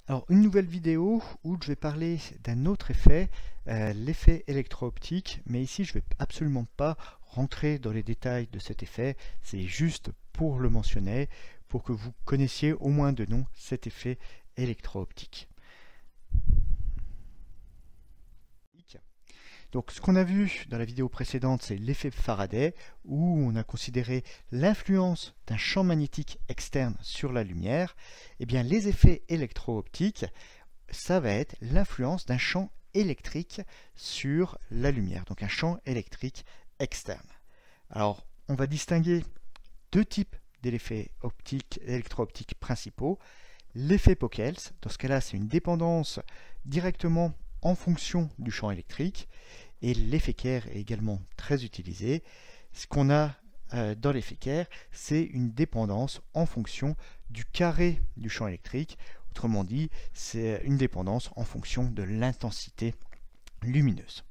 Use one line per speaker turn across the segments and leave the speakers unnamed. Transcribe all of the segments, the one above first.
Alors, une nouvelle vidéo où je vais parler d'un autre effet, l'effet électro-optique, mais ici je ne vais absolument pas rentrer dans les détails de cet effet, c'est juste pour le mentionner, pour que vous connaissiez au moins de nom cet effet électro-optique. Donc ce qu'on a vu dans la vidéo précédente, c'est l'effet Faraday, où on a considéré l'influence d'un champ magnétique externe sur la lumière. Eh bien, les effets électro-optiques, ça va être l'influence d'un champ électrique sur la lumière, donc un champ électrique externe. Alors, on va distinguer deux types d'effets électro-optiques principaux. L'effet Pockels, dans ce cas-là, c'est une dépendance directement en fonction du champ électrique, et l'effet Kerr est également très utilisé. Ce qu'on a dans l'effet Kerr, c'est une dépendance en fonction du carré du champ électrique. Autrement dit, c'est une dépendance en fonction de l'intensité lumineuse.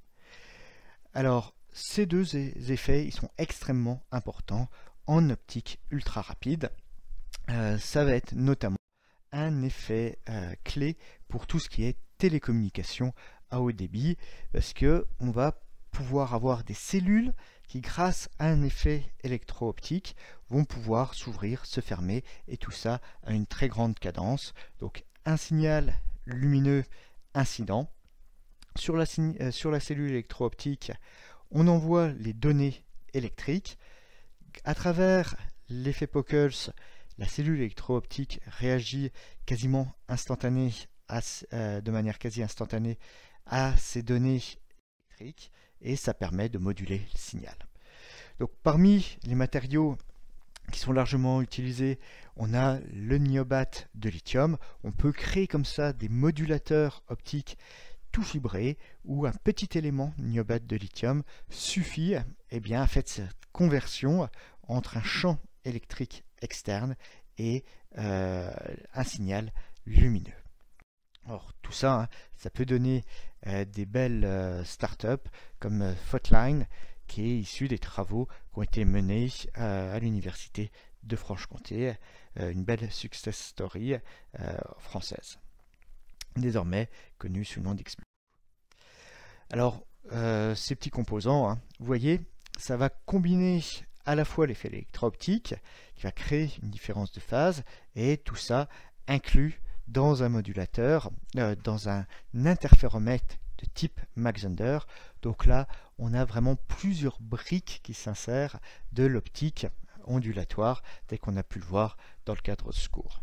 Alors, ces deux effets, ils sont extrêmement importants en optique ultra rapide. Ça va être notamment un effet clé pour tout ce qui est télécommunication à haut débit, parce que on va pouvoir avoir des cellules qui, grâce à un effet électro-optique, vont pouvoir s'ouvrir, se fermer, et tout ça à une très grande cadence. Donc un signal lumineux incident. Sur la cellule électro-optique, on envoie les données électriques. À travers l'effet Pockels, la cellule électro-optique réagit quasiment instantanée, de manière quasi instantanée à ces données électriques, et ça permet de moduler le signal. Donc parmi les matériaux qui sont largement utilisés, on a le niobat de lithium. On peut créer comme ça des modulateurs optiques tout fibrés, où un petit élément niobat de lithium suffit à faire cette conversion entre un champ électrique externe et un signal lumineux. Alors tout ça, ça peut donner des belles startups comme Photline, qui est issu des travaux qui ont été menés à l'université de Franche-Comté, une belle success story française, désormais connue sous le nom d'Xblue. Alors ces petits composants, vous voyez, ça va combiner à la fois l'effet électro-optique qui va créer une différence de phase, et tout ça inclus dans un modulateur, dans un interféromètre de type Mach-Zehnder. Donc là, on a vraiment plusieurs briques qui s'insèrent de l'optique ondulatoire, tel qu'on a pu le voir dans le cadre de ce cours.